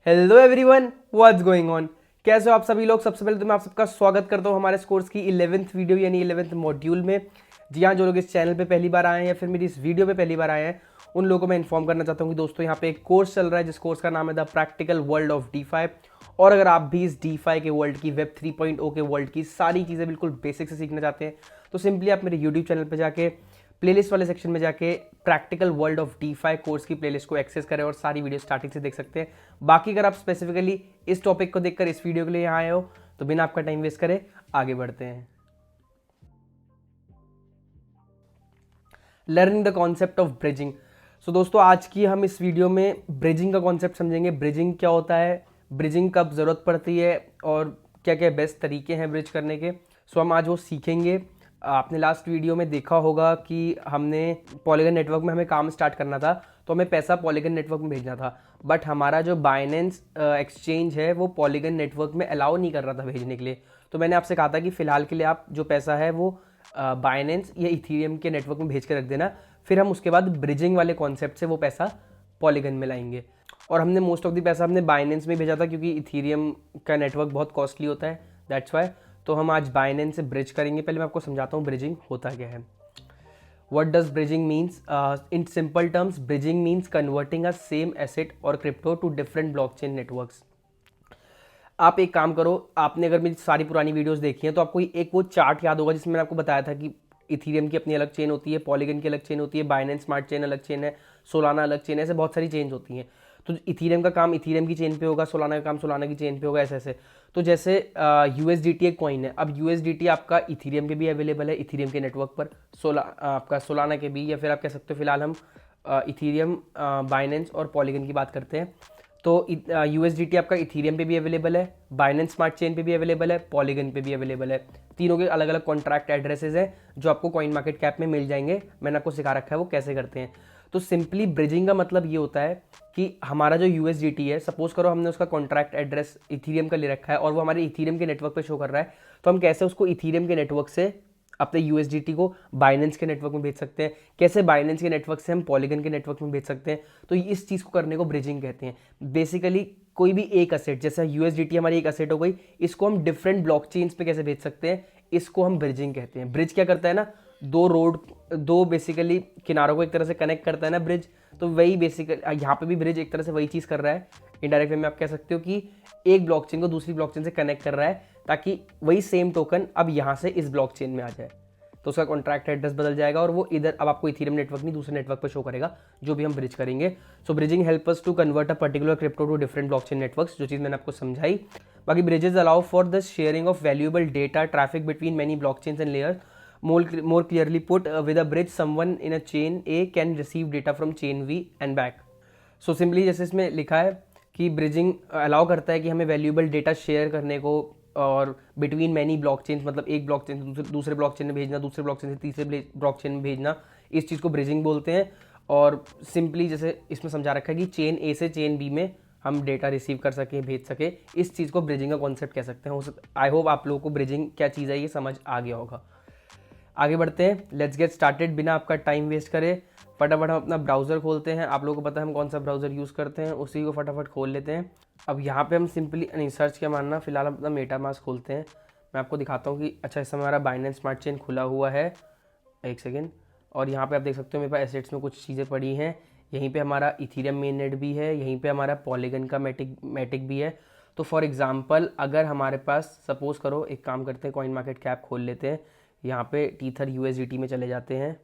Hello everyone, what's going on. कैसे हो आप सभी लोग। सबसे पहले तो मैं आप सबका स्वागत करता हूँ हमारे इस कोर्स की 11th वीडियो यानी 11th मॉड्यूल में। जी हाँ, जो लोग इस चैनल पे पहली बार आए हैं या फिर मेरी इस वीडियो पे पहली बार आए हैं उन लोगों को मैं इन्फॉर्म करना चाहता हूँ कि दोस्तों यहाँ पे एक कोर्स चल रहा है जिस कोर्स का नाम है the practical world of DeFi। और अगर आप भी इस DeFi के वर्ल्ड की वेब 3.0 के वर्ल्ड की सारी चीज़ें बिल्कुल बेसिक से सीखना चाहते हैं तो सिंपली आप मेरे यूट्यूब चैनल पर जाके प्लेलिस्ट वाले सेक्शन में जाके practical world of DeFi course की प्लेलिस्ट को एक्सेस करें और सारी वीडियो स्टार्टिंग से देख सकते हैं। बाकी अगर आप स्पेसिफिकली इस टॉपिक को देखकर इस वीडियो के लिए यहाँ आए हो तो बिना आपका टाइम वेस्ट करे आगे बढ़ते हैं। Learning the concept of bridging. So दोस्तों, आज की हम इस वीडियो में ब्रिजिंग का कॉन्सेप्ट समझेंगे। ब्रिजिंग क्या होता है, ब्रिजिंग कब ज़रूरत पड़ती है और क्या क्या बेस्ट तरीके हैं ब्रिज करने के। सो हम आज वो सीखेंगे। आपने लास्ट वीडियो में देखा होगा कि हमने पॉलीगन नेटवर्क में हमें काम स्टार्ट करना था तो हमें पैसा पॉलीगन नेटवर्क में भेजना था, बट हमारा जो बाइनेंस एक्सचेंज है वो पॉलीगन नेटवर्क में अलाउ नहीं कर रहा था भेजने के लिए। तो मैंने आपसे कहा था कि फ़िलहाल के लिए आप जो पैसा है वो बाइनेंस या इथीरियम के नेटवर्क में भेज के रख देना, फिर हम उसके बाद ब्रिजिंग वाले कॉन्सेप्ट से वो पैसा पॉलीगन में लाएंगे। और हमने मोस्ट ऑफ द पैसा हमने बाइनेंस में भेजा था क्योंकि इथीरियम का नेटवर्क बहुत कॉस्टली होता है, दैट्स वाई। तो हम आज बाइनेंस से ब्रिज करेंगे। पहले मैं आपको समझाता हूँ ब्रिजिंग होता क्या है। What does bridging means? In simple terms, bridging means converting a same asset or crypto to different blockchain networks. आप एक काम करो, आपने अगर मेरी सारी पुरानी वीडियोस देखी हैं तो आपको एक वो चार्ट याद होगा जिसमें मैंने आपको बताया था कि इथीरियम की अपनी अलग चेन होती है, पॉलीगन की अलग चेन होती है, बाइनेंस स्मार्ट चेन अलग चेन है, सोलाना अलग चेन है, ऐसे बहुत सारी चेन्स होती हैं। तो इथीरियम का काम इथीरियम की चेन पे होगा, सोलाना का काम सोलाना की चेन पे होगा, ऐसे ऐसे। तो जैसे USDT एक कॉइन है, अब USDT आपका इथीरियम पे भी अवेलेबल है, इथीरियम के नेटवर्क पर, आपका सोलाना के भी, या फिर आप कह सकते हो फिलहाल हम इथीरियम, बाइनेंस और पॉलीगन की बात करते हैं। तो USDT आपका इथीरियम पे भी अवेलेबल है, बाइनेंस स्मार्ट चेन पे भी अवेलेबल है, पॉलीगन पे भी अवेलेबल है। तीनों के अलग अलग कॉन्ट्रैक्ट एड्रेसेस हैं जो आपको कॉइन मार्केट कैप में मिल जाएंगे। मैंने आपको सिखा रखा है वो कैसे करते हैं। तो सिंपली ब्रिजिंग का मतलब ये होता है कि हमारा जो USDT है, सपोज करो हमने उसका कॉन्ट्रैक्ट एड्रेस इथीरियम का ले रखा है और वो हमारे इथीरियम के नेटवर्क पे शो कर रहा है, तो हम कैसे उसको इथीरियम के नेटवर्क से अपने USDT को बाइनेंस के नेटवर्क में भेज सकते हैं, कैसे बाइनेंस के नेटवर्क से हम पॉलीगन के नेटवर्क में भेज सकते हैं। तो इस चीज़ को करने को ब्रिजिंग कहते हैं। बेसिकली कोई भी एक असेट, जैसे USDT हमारी एक असेट हो गई, इसको हम डिफरेंट ब्लॉकचेन्स पे कैसे भेज सकते हैं, इसको हम ब्रिजिंग कहते हैं। ब्रिज क्या करता है ना, दो बेसिकली किनारों को एक तरह से कनेक्ट करता है ना ब्रिज। तो वही बेसिकली यहाँ पे भी ब्रिज एक तरह से वही चीज़ कर रहा है। इनडायरेक्ट वे में आप कह सकते हो कि एक ब्लॉकचेन को दूसरी ब्लॉकचेन से कनेक्ट कर रहा है ताकि वही सेम टोकन अब यहाँ से इस ब्लॉकचेन में आ जाए। तो उसका कॉन्ट्रैक्ट एड्रेस बदल जाएगा और वो इधर अब आपको इथीरियम नेटवर्क नहीं दूसरे नेटवर्क पर शो करेगा जो भी हम ब्रिज करेंगे। So bridging help us to convert a particular crypto to different blockchain networks, जो चीज़ मैंने आपको समझाई। बाकी bridges allow for the sharing of valuable data traffic between many blockchains and layers. More clearly put, with a bridge, someone in a chain A can receive data from chain V and back. So simply जैसे इसमें लिखा है कि bridging allow करता है कि हमें valuable data share करने को और बिटवीन मैनी ब्लॉकचेन्स, मतलब एक ब्लॉकचेन से दूसरे ब्लॉकचेन में भेजना, दूसरे ब्लॉकचेन से तीसरे ब्लॉकचेन में भेजना, इस चीज़ को ब्रिजिंग बोलते हैं। और सिंपली जैसे इसमें समझा रखा है कि चेन ए से चेन बी में हम डेटा रिसीव कर सके, भेज सके, इस चीज़ को ब्रिजिंग का कॉन्सेप्ट कह सकते हैं। आई होप आप लोगों को ब्रिजिंग क्या चीज़ है ये समझ आ गया होगा। आगे बढ़ते हैं, लेट्स गेट स्टार्टेड। बिना आपका टाइम वेस्ट करे फटाफट हम अपना ब्राउज़र खोलते हैं। आप लोगों को पता है हम कौन सा ब्राउज़र यूज़ करते हैं, उसी को फटाफट खोल लेते हैं। अब यहाँ पे हम सिंपली नहीं सर्च क्या मानना, फिलहाल हम अपना मेटामास्क खोलते हैं। मैं आपको दिखाता हूँ कि अच्छा इस समय हमारा बाइनेंस स्मार्ट चेन खुला हुआ है, एक सेकेंड। और यहाँ पे आप देख सकते हो मेरे पास एसेट्स में कुछ चीज़ें पड़ी हैं। यहीं पे हमारा इथीरियम मेन नेट भी है, यहीं पे हमारा पॉलीगन का मैटिक भी है। तो फॉर एग्जांपल अगर हमारे पास सपोज करो, एक काम करते हैं, कॉइन मार्केट कैप खोल लेते हैं, यहाँ पे टीथर USDT में चले जाते हैं।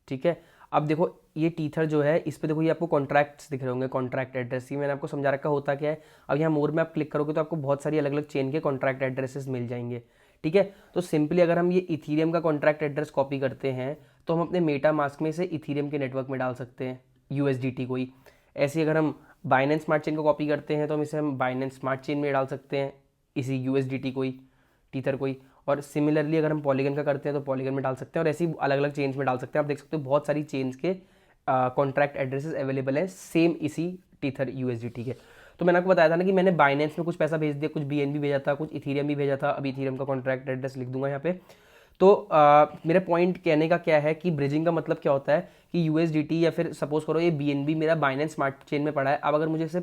ठीक है, अब देखो ये टीथर जो है इस पे देखो ये आपको कॉन्ट्रैक्ट्स दिख रहे होंगे, कॉन्ट्रैक्ट एड्रेस। ही मैंने आपको समझा रखा होता क्या है। अब यहाँ मोर में आप क्लिक करोगे तो आपको बहुत सारी अलग अलग चेन के कॉन्ट्रैक्ट एड्रेसेस मिल जाएंगे। ठीक है, तो सिंपली अगर हम ये इथीरियम का कॉन्ट्रैक्ट एड्रेस कॉपी करते हैं तो हम अपने मेटा मास्क में से इथीरियम के नेटवर्क में डाल सकते हैं USDT को ही। ऐसे अगर हम बाइनेंस स्मार्ट चेन को कॉपी करते हैं तो हम बाइनेंस स्मार्ट चेन में डाल सकते हैं इसी USDT को ही, टीथर को ही। और सिमिलरली अगर हम पॉलीगन का करते हैं तो पॉलीगन में डाल सकते हैं और ऐसी अलग अलग चेन्स में डाल सकते हैं। आप देख सकते हो बहुत सारी चेन्स के कॉन्ट्रैक्ट एड्रेसेस अवेलेबल हैं सेम इसी टीथर USDT के। तो मैंने आपको बताया था ना कि मैंने बाइनेंस में कुछ पैसा भेज दिया, कुछ BNB भेजा था, कुछ इथीरियम भी भेजा था। अभी इथीरियम का कॉन्ट्रैक्ट एड्रेस लिख दूंगा यहाँ पे। तो मेरा पॉइंट कहने का क्या है कि ब्रिजिंग का मतलब क्या होता है कि USDT या फिर सपोज करो ये BNB मेरा बाइनेंस स्मार्ट चेन में पड़ा है। अब अगर मुझे इसे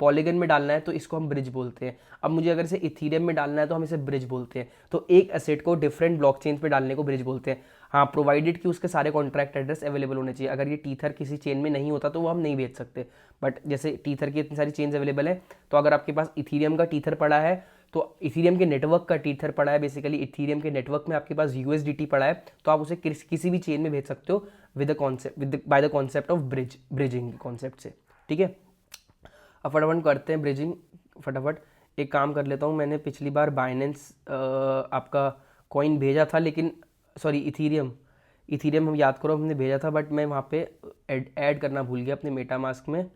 पॉलीगन में डालना है तो इसको हम ब्रिज बोलते हैं। अब मुझे अगर इसे इथीरियम में डालना है तो हम इसे ब्रिज बोलते हैं। तो एक एसेट को डिफरेंट ब्लॉकचेन पे डालने को ब्रिज बोलते हैं। हाँ, प्रोवाइडेड कि उसके सारे कॉन्ट्रैक्ट एड्रेस अवेलेबल होने चाहिए। अगर ये टीथर किसी चेन में नहीं होता तो वो हम नहीं भेज सकते, बट जैसे टीथर की इतनी सारी चेन्स अवेलेबल है, तो अगर आपके पास इथीरियम का टीथर पड़ा है, तो इथीरियम के नेटवर्क का टीथर पड़ा है, बेसिकली इथीरियम के नेटवर्क में आपके पास यूएसडीटी पड़ा है, तो आप उसे किसी भी चेन में भेज सकते हो with the concept, by the concept of bridging concept से। ठीक है, अब फटाफट करते हैं ब्रिजिंग। फटाफट एक काम कर लेता हूँ, मैंने पिछली बार बाइनेंस आपका कॉइन भेजा था, लेकिन सॉरी इथीरियम हम याद करो हमने भेजा था, बट मैं वहाँ पे ऐड करना भूल गया अपने मेटामास्क में।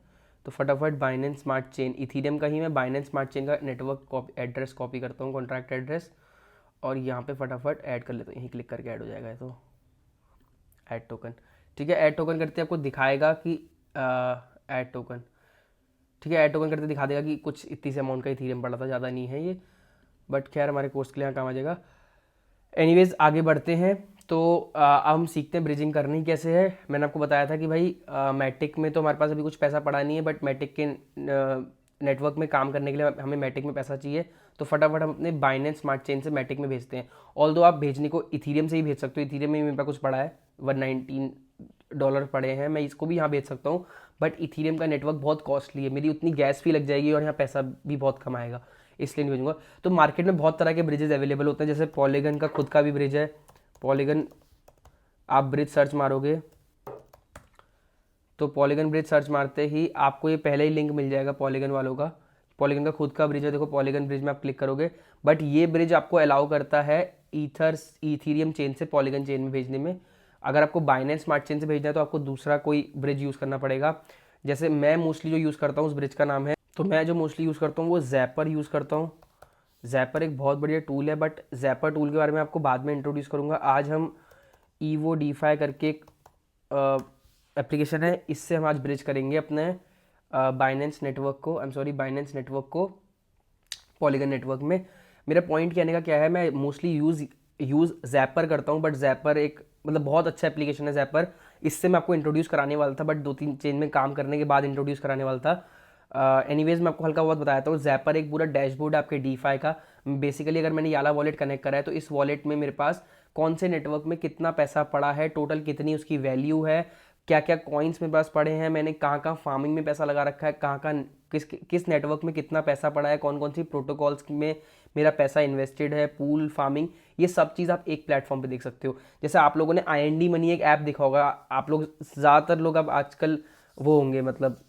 तो फटाफट बाइनेंस स्मार्ट चेन इथीरियम का ही मैं बाइनेंस स्मार्ट चेन का नेटवर्क एड्रेस कॉपी करता हूँ, कॉन्ट्रैक्ट एड्रेस, और यहाँ पे फटाफट ऐड कर लेता हूँ। यहीं क्लिक करके ऐड हो जाएगा, तो ऐड टोकन। ठीक है, ऐड टोकन करते आपको दिखाएगा कि ऐड टोकन, ठीक है, ऐड टोकन करते दिखा देगा कि कुछ इतनी से अमाउंट का इथीरियम पड़ा था, ज़्यादा नहीं है ये, बट खैर हमारे कोर्स के लिए यहाँ काम आ जाएगा। एनीवेज आगे बढ़ते हैं। तो अब हम सीखते हैं ब्रिजिंग करनी कैसे है। मैंने आपको बताया था कि भाई मैटिक में तो हमारे पास अभी कुछ पैसा पड़ा नहीं है, बट मैटिक के नेटवर्क में काम करने के लिए हमें मैटिक में पैसा चाहिए। तो फटाफट हम अपने बाइनेंस स्मार्ट चेन से मैटिक में भेजते हैं। ऑल्दो आप भेजने को इथीरियम से ही भेज सकते हो, इथीरियम में मेरे पास कुछ पड़ा है, $119 पड़े हैं, मैं इसको भी यहाँ भेज सकता हूँ, बट इथीरियम का नेटवर्क बहुत कॉस्टली है, मेरी उतनी गैस फी लग जाएगी और यहाँ पैसा भी बहुत कम आएगा, इसलिए नहीं भेजूंगा। तो मार्केट में बहुत तरह के ब्रिजेस अवेलेबल होते हैं, जैसे पॉलीगन का खुद का भी ब्रिज है। पॉलीगन आप ब्रिज सर्च मारोगे तो पॉलीगन ब्रिज सर्च मारते ही आपको ये पहले ही लिंक मिल जाएगा पॉलीगन वालों का। पॉलीगन का खुद का ब्रिज है, देखो पॉलीगन ब्रिज में आप क्लिक करोगे, बट ये ब्रिज आपको अलाउ करता है इथीरियम चेन से पॉलीगन चेन में भेजने में। अगर आपको बाइनेंस स्मार्ट चेन से भेजना है तो आपको दूसरा कोई ब्रिज यूज़ करना पड़ेगा। जैसे मैं मोस्टली जो यूज़ करता हूँ उस ब्रिज का नाम है, तो मैं जो मोस्टली यूज़ करता हूँ वो ज़ैपर यूज़ करता हूँ। ज़ैपर एक बहुत बढ़िया टूल है, बट ज़ैपर टूल के बारे में आपको बाद में इंट्रोड्यूस करूँगा। आज हम ईवो डीफाई करके एक एप्लीकेशन है, इससे हम आज ब्रिज करेंगे अपने बाइनेंस नेटवर्क को, बाइनेंस नेटवर्क को पॉलीगन नेटवर्क में। मेरा पॉइंट कहने का क्या है, मैं मोस्टली यूज़ ज़ैपर करता हूँ, बट ज़ैपर एक मतलब बहुत अच्छा एप्लीकेशन है ज़ैपर। इससे मैं आपको इंट्रोड्यूस कराने वाला था, बट 2-3 चेंज में काम करने के बाद इंट्रोड्यूस कराने वाला था। एनीवेज मैं आपको हल्का बहुत बताया था। ज़ैपर एक पूरा डैशबोर्ड है आपके डीफाई का। बेसिकली अगर मैंने याला वॉलेट कनेक्ट करा है तो इस वॉलेट में मेरे पास कौन से नेटवर्क में कितना पैसा पड़ा है, टोटल कितनी उसकी वैल्यू है, क्या क्या कॉइन्स मेरे पास पड़े हैं, मैंने कहाँ कहाँ फार्मिंग में पैसा लगा रखा है, कहाँ कहाँ किस नेटवर्क में कितना पैसा पड़ा है, कौन कौन सी प्रोटोकॉल्स में मेरा पैसा इन्वेस्टेड है, पूल फार्मिंग, ये सब चीज़ आप एक प्लेटफॉर्म पे देख सकते हो। जैसे आप लोगों ने IND मनी एक ऐप देखा होगा, आप लोग ज़्यादातर लोग अब आजकल वो होंगे मतलब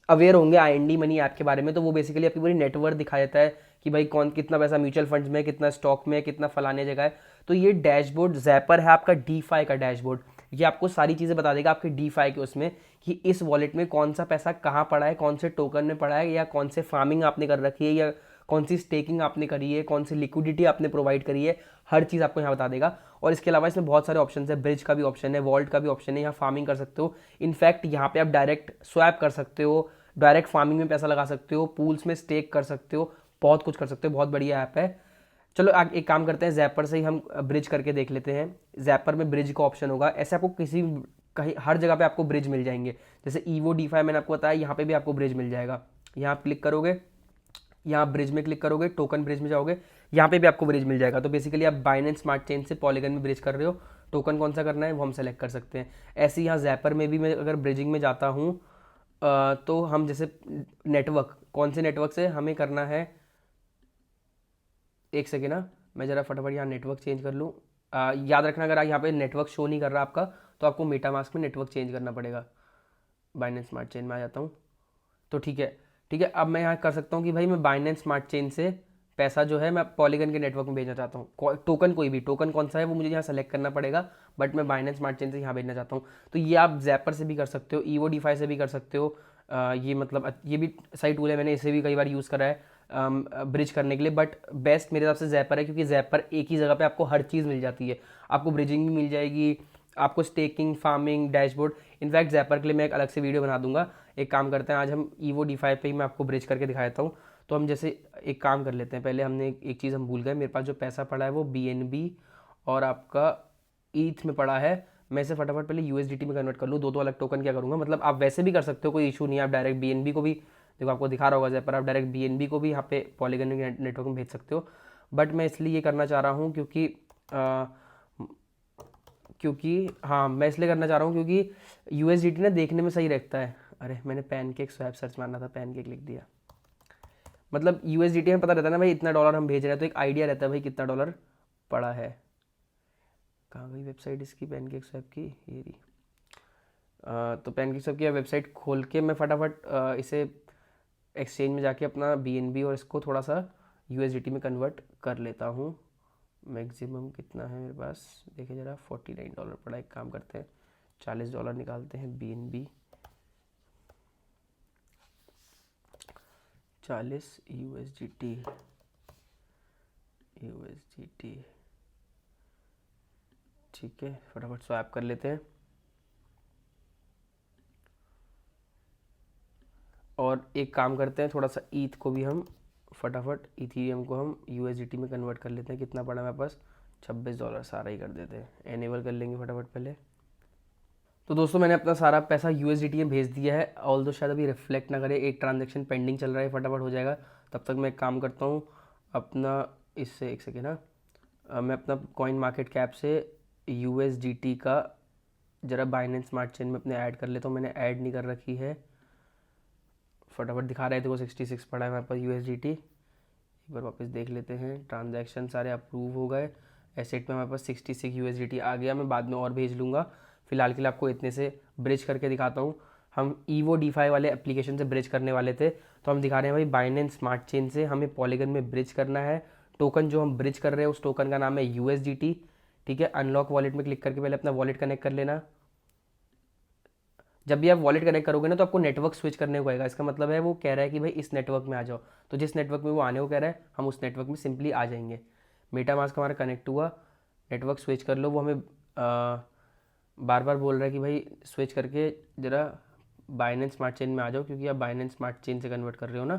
अवेयर होंगे IND मनी ऐप के बारे में। तो वो बेसिकली आपकी पूरी नेटवर्क दिखा देता है कि भाई कौन कितना पैसा म्यूचुअल फंड्स में, कितना स्टॉक में, कितना फलाने जगह है। तो ये डैशबोर्ड ज़ैपर है आपका डीफाई का डैशबोर्ड। ये आपको सारी चीज़ें बता देगा आपके डीफाई के उसमें कि इस वॉलेट में कौन सा पैसा कहाँ पड़ा है, कौन से टोकन में पड़ा है, या कौन से फार्मिंग आपने कर रखी है, या कौन सी स्टेकिंग आपने करी है, कौन सी लिक्विडिटी आपने प्रोवाइड करी है, हर चीज़ आपको यहाँ बता देगा। और इसके अलावा इसमें बहुत सारे ऑप्शन है, ब्रिज का भी ऑप्शन है, वॉल्ट का भी ऑप्शन है, यहाँ फार्मिंग कर सकते हो। इनफैक्ट यहाँ पे आप डायरेक्ट स्वैप कर सकते हो, डायरेक्ट फार्मिंग में पैसा लगा सकते हो, पूल्स में स्टेक कर सकते हो, बहुत कुछ कर सकते हो, बहुत बढ़िया ऐप है। चलो एक काम करते हैं, ज़ैपर से ही हम ब्रिज करके देख लेते हैं। ज़ैपर में ब्रिज का ऑप्शन होगा, ऐसे आपको किसी कहीं हर जगह पे आपको ब्रिज मिल जाएंगे। जैसे ईवो डीफाई मैंने आपको बताया, यहाँ पे भी आपको ब्रिज मिल जाएगा। यहाँ आप क्लिक करोगे, यहाँ ब्रिज में क्लिक करोगे, टोकन ब्रिज में जाओगे, यहाँ पे भी आपको ब्रिज मिल जाएगा। तो बेसिकली आप बाइनेंस स्मार्ट चेन से पॉलीगन में ब्रिज कर रहे हो, टोकन कौन सा करना है वो हम सेलेक्ट कर सकते हैं। ऐसे ही यहाँ ज़ैपर में भी मैं अगर ब्रिजिंग में जाता हूँ तो हम जैसे नेटवर्क, कौन से नेटवर्क से हमें करना है, एक सेकेंड ना, मैं ज़रा फटाफट यहाँ नेटवर्क चेंज कर लूँ। याद रखना अगर यहाँ पे नेटवर्क शो नहीं कर रहा आपका, तो आपको मेटामास्क में नेटवर्क चेंज करना पड़ेगा। बाइनेंस स्मार्ट चेन में आ जाता हूँ, तो ठीक है अब मैं यहाँ कर सकता हूँ कि भाई मैं बाइनेंस स्मार्ट चेन से पैसा जो है मैं पॉलीगन के नेटवर्क में भेजना चाहता हूँ। टोकन कोई भी टोकन कौन सा है वो मुझे यहाँ सेलेक्ट करना पड़ेगा, बट मैं बाइनेंस स्मार्ट चेन से यहाँ भेजना चाहता हूँ। तो ये आप ज़ैपर से भी कर सकते हो, ईवो डीफाई से भी कर सकते हो। ये मतलब ये भी सही टूल है, मैंने इसे भी कई बार यूज़ करा है ब्रिज करने के लिए, बट बेस्ट मेरे हिसाब से ज़ैपर है, क्योंकि ज़ैपर एक ही जगह पे आपको हर चीज़ मिल जाती है। आपको ब्रिजिंग भी मिल जाएगी, आपको स्टेकिंग, फार्मिंग, डैशबोर्ड। इनफैक्ट ज़ैपर के लिए मैं एक अलग से वीडियो बना डूंगा। एक काम करते हैं, आज हम ईवो डीफाई पे ही मैं आपको ब्रिज करके दिखाता हूँ। तो हम जैसे एक काम कर लेते हैं, पहले हमने एक चीज़ हम भूल गए, मेरे पास जो पैसा पड़ा है वो BNB और आपका ईथ में पड़ा है। मैं इसे फटाफट पहले USDT में कन्वर्ट कर लूँ, दो अलग टोकन क्या करूँगा, मतलब आप वैसे भी कर सकते हो, कोई इशू नहीं है, आप डायरेक्ट BNB को भी देखो आपको दिखा रहा होगा जैपर, आप डायरेक्ट BNB को भी यहाँ पे पॉलीगन नेटवर्क में भेज सकते हो। बट मैं इसलिए ये करना चाह रहा हूँ हाँ, मैं इसलिए करना चाह रहा हूँ क्योंकि USDT ना देखने में सही रहता है। अरे मैंने पैनकेक स्वैप सर्च मारना था, पैनकेक लिख दिया। मतलब USDT में पता रहता है ना भाई इतना डॉलर हम भेज रहे हैं, तो एक आइडिया रहता है भाई कितना डॉलर पड़ा है। कहाँ गई वेबसाइट इसकी पैनकेक स्वैप की, ये रही। तो पैनकेक स्वैप की वेबसाइट खोल के मैं फटाफट इसे एक्सचेंज में जाके अपना BNB और इसको थोड़ा सा USDT में कन्वर्ट कर लेता हूँ। मैक्सिमम कितना है मेरे पास देखिए ज़रा, $49 पड़ा। एक काम करते हैं, $40 निकालते हैं BNB, 40 USDT ठीक है, फटाफट स्वैप कर लेते हैं। और एक काम करते हैं, थोड़ा सा ईथ को भी हम फटाफट, इथीरियम को हम USDT में कन्वर्ट कर लेते हैं। कितना पड़ा मेरे पास, $26 सारा ही कर देते हैं, एनेबल कर लेंगे फटाफट पहले। तो दोस्तों मैंने अपना सारा पैसा USDT में भेज दिया है, ऑल दो शायद अभी रिफ्लेक्ट ना करे, एक ट्रांजेक्शन पेंडिंग चल रहा है, फटाफट हो जाएगा। तब तक मैं एक काम करता हूँ अपना, इससे एक सेकेंड ना, मैं अपना कॉइन मार्केट कैप से USDT का ज़रा बाइनेंस स्मार्ट चेन में अपने ऐड कर लेता हूँ। मैंने ऐड नहीं कर रखी है, फटाफट दिखा रहे थे वो 66 पड़ा है हमारे पास USDT। एक बार वापस देख लेते हैं, ट्रांजैक्शन सारे अप्रूव हो गए, एसेट में हमारे पास 66 USDT आ गया। मैं बाद में और भेज लूँगा, फिलहाल के लिए आपको इतने से ब्रिज करके दिखाता हूँ। हम EVO DeFi वाले एप्लीकेशन से ब्रिज करने वाले थे, तो हम दिखा रहे हैं भाई बाइनेंस स्मार्ट चेन से हमें पॉलीगन में ब्रिज करना है। टोकन जो हम ब्रिज कर रहे हैं उस टोकन का नाम है USDT। ठीक है, अनलॉक वॉलेट में क्लिक करके पहले अपना वॉलेट कनेक्ट कर लेना। जब भी आप वॉलेट कनेक्ट करोगे ना तो आपको नेटवर्क स्विच करने को कहेगा। इसका मतलब है वो कह रहा है कि भाई इस नेटवर्क में आ जाओ, तो जिस नेटवर्क में वो आने को कह रहा है हम उस नेटवर्क में सिंपली आ जाएंगे। मेटामास्क हमारा कनेक्ट हुआ, नेटवर्क स्विच कर लो। वो हमें बार बार बोल रहा है कि भाई स्विच करके ज़रा बाइनेंस स्मार्ट चेन में आ जाओ, क्योंकि आप बाइनेंस स्मार्ट चेन से कन्वर्ट कर रहे हो ना,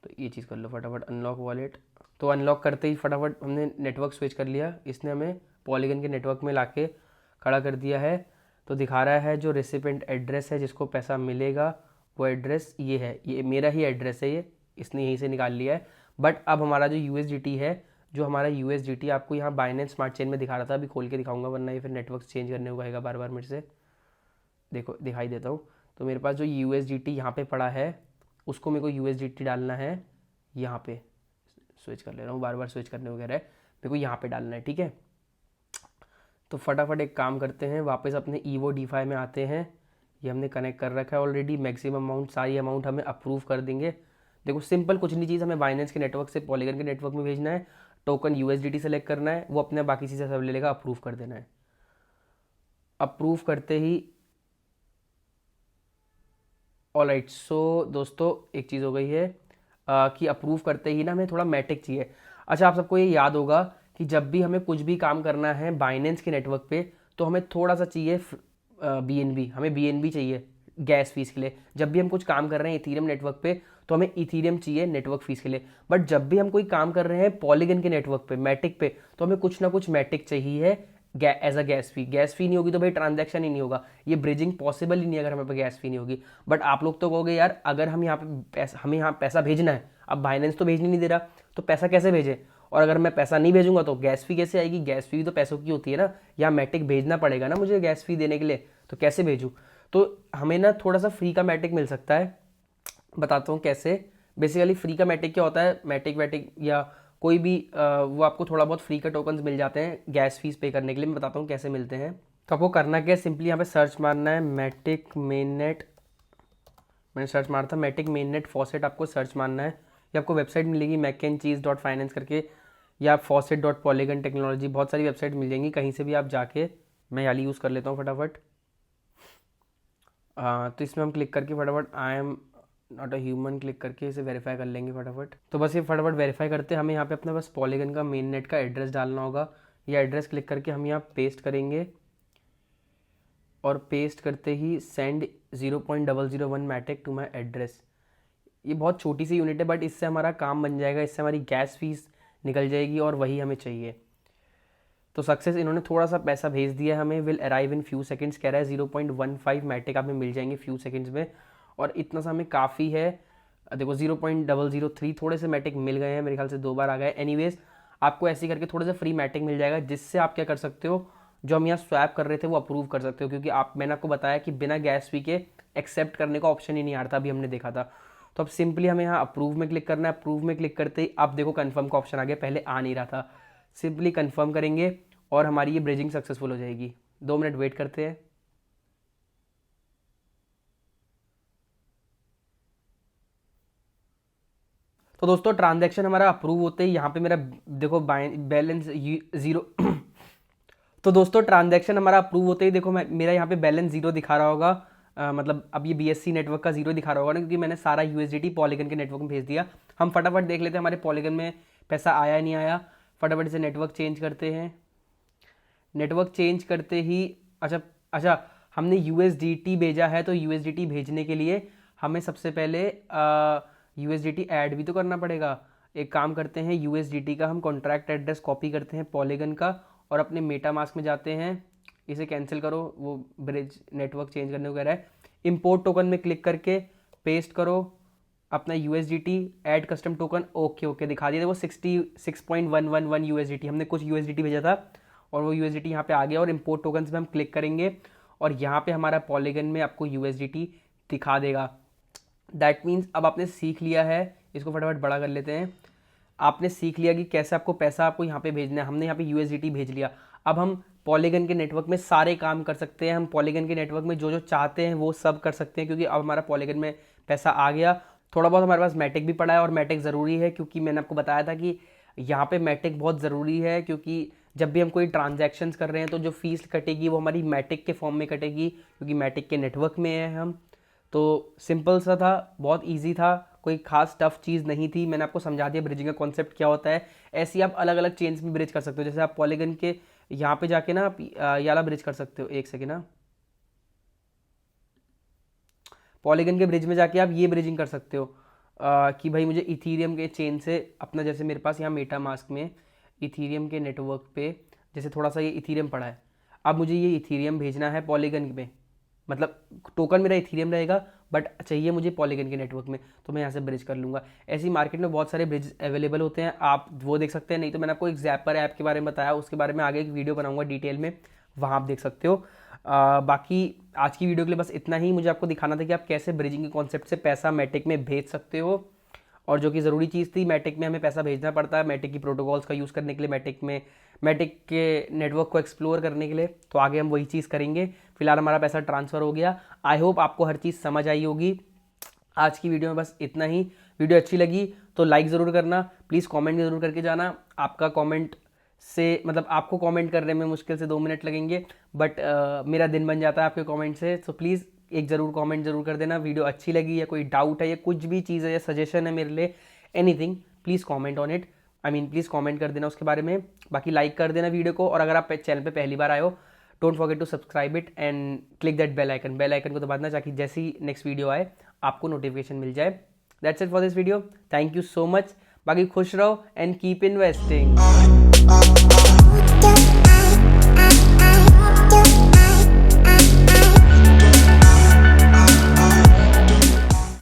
तो ये चीज़ कर लो फटाफट, अनलॉक वॉलेट। तो अनलॉक करते ही फटाफट हमने नेटवर्क स्विच कर लिया, इसने हमें पॉलीगन के नेटवर्क में लाके खड़ा कर दिया है। तो दिखा रहा है जो रेसिपेंट एड्रेस है जिसको पैसा मिलेगा वो एड्रेस ये है, ये मेरा ही एड्रेस है, ये इसने यहीं से निकाल लिया है। बट अब हमारा जो USDT है, जो हमारा USDT आपको यहाँ बाइनेंस स्मार्ट चेन में दिखा रहा था, अभी खोल के दिखाऊंगा वरना ये फिर नेटवर्क चेंज करने को कहेगा बार बार मेरे से। देखो दिखाई देता हूँ, तो मेरे पास जो USDT यहाँ पे पड़ा है उसको मेरे को USDT डालना है यहाँ पे। स्विच कर ले रहा हूँ, बार बार स्विच करने को कह रहा है, मेरे को यहाँ पे डालना है। ठीक है, तो फटाफट एक काम करते हैं, वापस अपने EVO DeFi में आते हैं। ये हमने कनेक्ट कर रखा है ऑलरेडी, मैक्सिमम अमाउंट सारी अमाउंट हमें अप्रूव कर देंगे। देखो सिंपल कुछ नहीं चीज़, हमें बाइनेंस के नेटवर्क से पॉलीगन के नेटवर्क में भेजना है, टोकन USDT सेलेक्ट करना है, वो अपने बाकी चीज़ें सब ले लेगा, अप्रूव कर देना है। अप्रूव करते ही ऑलराइट, सो दोस्तों एक चीज़ हो गई है कि अप्रूव करते ही ना हमें थोड़ा मैटिक चाहिए। अच्छा, आप सबको ये याद होगा कि जब भी हमें कुछ भी काम करना है बाइनेंस के नेटवर्क पे तो हमें थोड़ा सा चाहिए BNB, हमें BNB चाहिए गैस फीस के लिए। जब भी हम कुछ काम कर रहे हैं इथीरियम नेटवर्क पे तो हमें इथीरियम चाहिए नेटवर्क फीस के लिए। बट जब भी हम कोई काम कर रहे हैं पॉलीगन के नेटवर्क पे, मैटिक पे, तो हमें कुछ ना कुछ मैटिक चाहिए as a gas fee. Gas fee नहीं होगी तो भाई ट्रांजैक्शन ही नहीं होगा, ये ब्रिजिंग पॉसिबल ही नहीं अगर हमें पे गैस फी नहीं होगी। बट आप लोग तो कहोगे यार अगर हम यहाँ पे पैसा, हमें यहाँ पैसा भेजना है, अब बाइनेंस तो भेजने नहीं दे रहा तो पैसा कैसे भेजे, और अगर मैं पैसा नहीं भेजूंगा तो गैस फी कैसे आएगी। गैस फी भी तो पैसों की होती है ना, या मैटिक भेजना पड़ेगा ना मुझे गैस फी देने के लिए, तो कैसे भेजूँ। तो हमें ना थोड़ा सा फ्री का मैटिक मिल सकता है, बताता हूँ कैसे। बेसिकली फ्री का मैटिक क्या होता है, मैटिक वैटिक या कोई भी वो आपको थोड़ा बहुत फ्री का टोकन्स मिल जाते हैं गैस फीस पे करने के लिए। मैं बताता हूँ कैसे मिलते हैं। तो आपको करना क्या है, सिंपली यहाँ पे सर्च मारना है मैटिक मेननेट, मैंने सर्च मारा था मैटिक मेननेट फॉसेट, आपको सर्च मारना है। ये आपको वेबसाइट मिलेगी macandcheese.finance करके, या faucet.polygon टेक्नोलॉजी, बहुत सारी वेबसाइट मिल जाएंगी, कहीं से भी आप जाके। मैं याली यूज़ कर लेता हूँ फटाफट। तो इसमें हम क्लिक करके फटाफट I am not a human click करके इसे वेरीफाई कर लेंगे फटाफट। तो बस ये फटाफट वेरीफाई करते हैं, हमें यहाँ पे अपना बस पॉलीगन का मेन नेट का एड्रेस डालना होगा। ये एड्रेस क्लिक करके हम यहाँ पेस्ट करेंगे, और पेस्ट करते ही send 0.001 Matic to my address. ये बहुत छोटी सी यूनिट है बट इससे हमारा काम बन जाएगा, इससे हमारी गैस फीस निकल जाएगी और वही हमें चाहिए। तो सक्सेस, इन्होंने थोड़ा सा पैसा भेज दिया हमें, will arrive in few seconds कह रहा है। 0.15 मैटिक आप में मिल जाएंगे फ्यू सेकंड्स में, और इतना सा हमें काफ़ी है देखो 0.003 थोड़े से मैटिक मिल गए हैं, मेरे ख्याल से 2 बार आ गए। एनीवेज आपको ऐसे करके थोड़ा सा फ्री मैटिक मिल जाएगा, जिससे आप क्या कर सकते हो, जो हम यहाँ स्वैप कर रहे थे वो अप्रूव कर सकते हो, क्योंकि मैंने आपको बताया कि बिना गैस फी के एक्सेप्ट करने का ऑप्शन ही नहीं आ रहा था, अभी हमने देखा था। तो अब सिंपली हमें यहाँ अप्रूव में क्लिक करना है। अप्रूव में क्लिक करते ही आप देखो कन्फर्म का ऑप्शन आ गया, पहले आ नहीं रहा था। सिंपली कन्फर्म करेंगे और हमारी ये ब्रिजिंग सक्सेसफुल हो जाएगी। 2 मिनट वेट करते हैं। तो दोस्तों ट्रांजैक्शन हमारा अप्रूव होते ही यहाँ पे मेरा देखो बैलेंस जीरो तो दोस्तों ट्रांजैक्शन हमारा अप्रूव होते ही देखो मेरा यहाँ पे बैलेंस जीरो दिखा रहा होगा। मतलब अब ये BSC नेटवर्क का जीरो दिखा रहा होगा ना, क्योंकि मैंने सारा USDT पॉलीगन के नेटवर्क में भेज दिया। हम फटाफट देख लेते हैं हमारे पॉलीगन में पैसा आया नहीं आया। फटाफट से नेटवर्क चेंज करते हैं। नेटवर्क चेंज करते ही अच्छा अच्छा हमने USDT भेजा है, तो USDT भेजने के लिए हमें सबसे पहले USDT ऐड भी तो करना पड़ेगा। एक काम करते हैं, USDT का हम कॉन्ट्रैक्ट एड्रेस कॉपी करते हैं पॉलीगन का, और अपने मेटामास्क में जाते हैं। इसे कैंसिल करो, वो ब्रिज नेटवर्क चेंज करने को कह रहा है। इंपोर्ट टोकन में क्लिक करके पेस्ट करो अपना USDT add custom token. Okay okay दिखा दिया, वो 66.111 USDT हमने कुछ USDT भेजा था, और वो USDT यहाँ पे आ गया। और इंपोर्ट टोकन पे हम क्लिक करेंगे और यहाँ पे हमारा पॉलीगन में आपको USDT दिखा देगा। दैट मीन्स अब आपने सीख लिया है, इसको फटाफट बड़ा कर लेते हैं। आपने सीख लिया कि कैसे आपको पैसा आपको यहाँ पे भेजना है। हमने यहाँ पे USDT भेज लिया। अब हम पॉलीगन के नेटवर्क में सारे काम कर सकते हैं। हम पॉलीगन के नेटवर्क में जो जो चाहते हैं वो सब कर सकते हैं, क्योंकि अब हमारा पॉलीगन में पैसा आ गया। थोड़ा बहुत हमारे पास मैटिक भी पड़ा है, और मैटिक ज़रूरी है, क्योंकि मैंने आपको बताया था कि यहाँ पे मैटिक बहुत ज़रूरी है, क्योंकि जब भी हम कोई ट्रांजैक्शंस कर रहे हैं तो जो फीस कटेगी वो हमारी मैटिक के फॉर्म में कटेगी, क्योंकि मैटिक के नेटवर्क में है हम। तो सिंपल सा था, बहुत इजी था, कोई खास टफ चीज़ नहीं थी। मैंने आपको समझा दिया ब्रिजिंग का कॉन्सेप्ट क्या होता है। ऐसे ही आप अलग अलग चेन्स में ब्रिज कर सकते हो। जैसे आप पॉलीगन के यहाँ पे जाके ना आप ये वाला ब्रिज कर सकते हो। एक सेकेंड ना, पॉलीगन के ब्रिज में जाके आप ये ब्रिजिंग कर सकते हो कि भाई मुझे इथीरियम के चेन से अपना, जैसे मेरे पास यहाँ मेटामास्क में इथीरियम के नेटवर्क पे जैसे थोड़ा सा ये इथीरियम पड़ा है, अब मुझे ये इथीरियम भेजना है पॉलीगन में। मतलब टोकन मेरा इथीरियम रहेगा, बट चाहिए मुझे पॉलीगन के नेटवर्क में, तो मैं यहाँ से ब्रिज कर लूँगा। ऐसी मार्केट में बहुत सारे ब्रिज अवेलेबल होते हैं, आप वो देख सकते हैं। नहीं तो मैंने आपको एक ज़ैपर ऐप के बारे में बताया, उसके बारे में आगे एक वीडियो बनाऊंगा डिटेल में, वहाँ आप देख सकते हो। बाकी आज की वीडियो के लिए बस इतना ही। मुझे आपको दिखाना था कि आप कैसे ब्रिजिंग के कॉन्सेप्ट से पैसा मैटिक में भेज सकते हो, और जो कि ज़रूरी चीज़ थी, मैटिक में हमें पैसा भेजना पड़ता है मैटिक की प्रोटोकॉल्स का यूज़ करने के लिए, मैटिक के नेटवर्क को एक्सप्लोर करने के लिए। तो आगे हम वही चीज़ करेंगे। फिलहाल हमारा पैसा ट्रांसफ़र हो गया। आई होप आपको हर चीज़ समझ आई होगी। आज की वीडियो में बस इतना ही। वीडियो अच्छी लगी तो लाइक ज़रूर करना, प्लीज़ कमेंट ज़रूर करके जाना। आपका कमेंट से मतलब आपको कमेंट करने में मुश्किल से 2 मिनट लगेंगे, बट मेरा दिन बन जाता है आपके कमेंट से। तो प्लीज़ एक ज़रूर कमेंट ज़रूर कर देना। वीडियो अच्छी लगी, या कोई डाउट है, या कुछ भी चीज़ है, या सजेशन है मेरे लिए, anything, please comment on it. Please comment कर देना उसके बारे में। बाकी लाइक कर देना वीडियो को, और अगर आप चैनल पे पहली बार आए हो, don't forget to subscribe it and click that bell icon को दबाना, ताकि जैसे ही नेक्स्ट वीडियो आए आपको नोटिफिकेशन मिल जाए। That's it for this video. Thank you so much. बाकी खुश रहो एंड कीप इन्वेस्टिंग।